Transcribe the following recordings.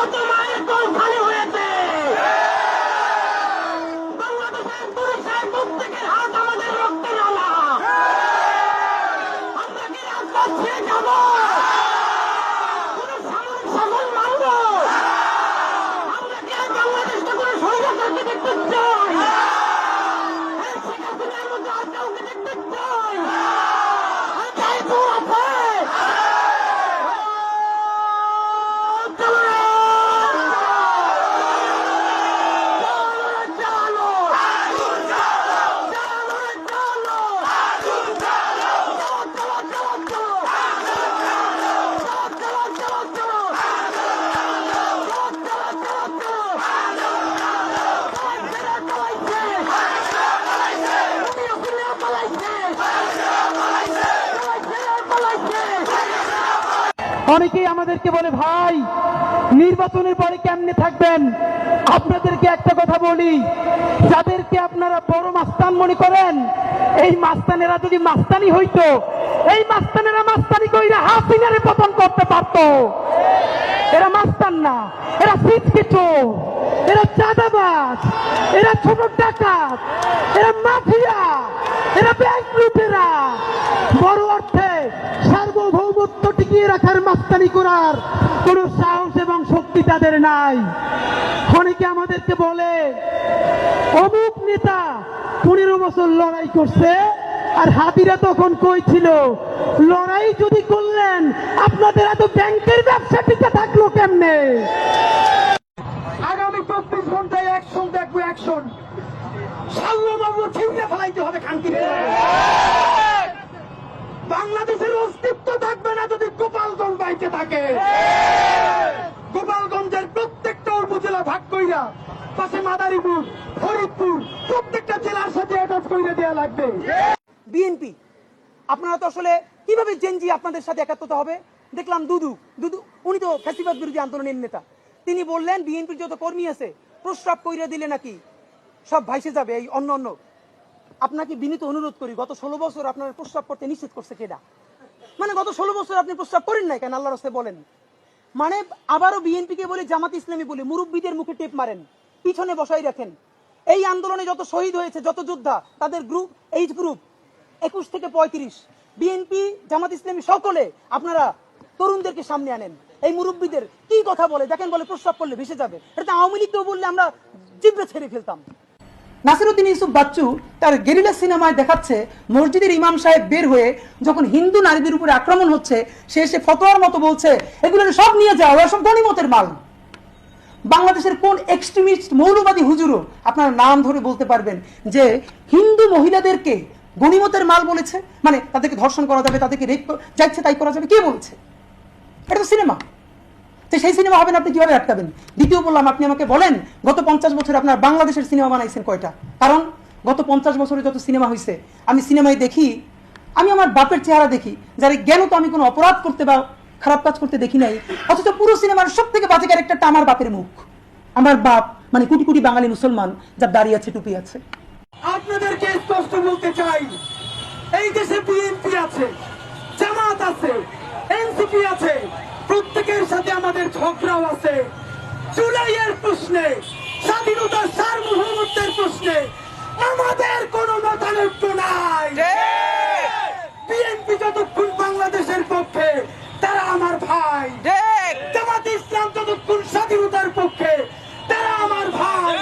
কত মায়ের কোল খালি হয়েছে। বাংলাদেশের পুরুষের প্রত্যেকের হাত আমাদের রক্তে নালা। আমরা কি রাজপথ ছেড়ে যাব? কোন সামরিক শাসন মানব? আমরা কি আর বাংলাদেশকে কোন স্বৈরাচারকে দেখতে চাই? শেখ হাসিনার মধ্যে আর কাউকে দেখতে চাই? তাই তো আছে। অনেকেই আমাদেরকে বলে, ভাই নির্বাচনের পরে কেমনে থাকবেন? আপনাদেরকে একটা কথা বলি, যাদেরকে আপনারা বড় মাস্তান মনে করেন, এই মাস্তানেরা যদি মাস্তানি হইতো, এই মাস্তানেরা মাস্তানি কইরা হাসিনারে পতন করতে পারত। এরা মাস্তান না, এরা সিটকে চোর, এরা চাঁদাবাজ, এরা ছোট ডাকাত, এরা মাফিয়া, এরা ব্যাংক লুটেরা। বড় অর্থে সার্বভৌমত্ব টিকিয়ে রাখার মাস্তানি করার কোন সাহস এবং শক্তি তাদের নাই। অনেকে আমাদেরকে বলে, অমুক নেতা 15 বছর লড়াই করছে, আর হাতিরা তখন কই ছিল? লড়াই যদি করলেন, আপনাদের এত ব্যাংকের ব্যবসা টিকে থাকলো কেমনে? আগামী 24 ঘন্টায় অ্যাকশন দেখবো, অ্যাকশন। সাল্লাল্লাহু ছিঁড়ে ফেলাইতে হবে খানকি। বাংলাদেশের অস্তিত্ব থাকবে না যদি গোপালগঞ্জ বাইতে থাকে। গোপালগঞ্জের প্রত্যেকটা উপজেলা ভাগ কইরা পাশে মাদারীপুর, ফরিদপুর, প্রত্যেকটা জেলার সাথে অ্যাটাচ করে দেওয়া লাগবে। বিএনপি আপনারা তো আসলে কিভাবে জেনজি আপনাদের সাথে একাত্মতা হবে? দেখলাম দুদু উনি তো ফ্যাসিবাদ বিরোধী আন্দোলনের নেতা, তিনি বললেন বিএনপির যত কর্মী আছে প্রস্রাব কইরা দিলে নাকি সব ভাইসে যাবে। এই অন্য আপনাকে বিনীত অনুরোধ করি, গত 16 বছর আপনার প্রস্রাব করতে নিষেধ করছে কেডা? মানে গত 16 বছর আপনি প্রস্রাব করেন নাই কেন? আল্লাহর রাস্তায় বলেন। মানে আবারও বিএনপি কে বলে, জামাত ইসলামী বলে মুরব্বীদের মুখে টেপ মারেন, পিছনে বসাই রাখেন। এই আন্দোলনে যত শহীদ হয়েছে, যত যোদ্ধা, তাদের গ্রুপ, এইজ গ্রুপ 21 থেকে 35, বিএনপি, জামাত ইসলামী সকলে আপনারা তরুণদেরকে সামনে আনেন। এই মুরব্বীদের কি কথা বলে দেখেন, বলে প্রস্রাব করলে ভেসে যাবে। এটা আওয়ামী লীগ কেউ বললে আমরা জিব্বে ছেড়ে ফেলতাম। নাসিরউদ্দিন ইউসুফ বাচ্চু তার গেরিলা সিনেমায় দেখাচ্ছে, মসজিদের ইমাম সাহেব বের হয়ে যখন হিন্দু নারীদের উপরে আক্রমণ হচ্ছে, সে এসে ফতোয়ার মতো বলছে এগুলো সব নিয়ে যাও, ওরা সব গনিমতের মাল। বাংলাদেশের কোন এক্সট্রিমিস্ট মৌলবাদী হুজুরও আপনারা নাম ধরে বলতে পারবেন যে হিন্দু মহিলাদেরকে গনিমতের মাল বলেছে? মানে তাদেরকে ধর্ষণ করা যাবে, তাদেরকে রেপ যাচ্ছে তাই করা যাবে, কে বলছে? এটা তো সিনেমা। তো সেই সিনেমা হবেন, আপনি কিভাবে আটকাবেন? দ্বিতীয় বললাম, আপনি আমাকে বলেন গত 50 বছরে আপনার বাংলাদেশের সিনেমা বানাইছেন কয়টা? কারণ গত 50 বছরে যত সিনেমা হয়েছে, আমি সিনেমায় দেখি, আমি আমার বাপের চেহারা দেখি, যার জ্ঞান তো আমি কোনো অপরাধ করতে বা খারাপ কাজ করতে দেখি নাই, অথচ পুরো সিনেমার সব থেকে বাজে ক্যারেক্টারটা আমার বাপের মুখ। আমার বাপ মানে কোটি কোটি বাঙালি মুসলমান, যার দাড়ি আছে, টুপি আছে। আপনাদেরকে স্পষ্ট বলতে চাই, এই দেশে বিএনপি আছে, জামাত আছে, এনসিপি আছে, প্রত্যেকের সাথে আমাদের ঝগড়াও আছে। জুলাইয়ের প্রশ্নে, স্বাধীনতার সার্বভৌমত্বের প্রশ্নে আমাদের কোনো মতানৈক্য নাই। বিএনপি যতক্ষণ বাংলাদেশের পক্ষে, তারা আমার ভাই। জামাত ইসলাম যতক্ষণ স্বাধীনতার পক্ষে, তারা আমার ভাই।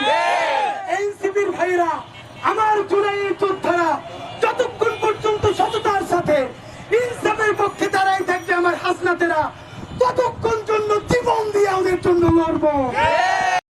এনসিপির ভাইরা, আমার জুলাইয়ের যোদ্ধারা যতক্ষণ পর্যন্ত সততার সাথে ইনসাফের পক্ষে তারাই থাকবে, আমার হাসনাতেরা ততক্ষণ জন্য জীবন দিয়ে ওদের জন্য লড়বো।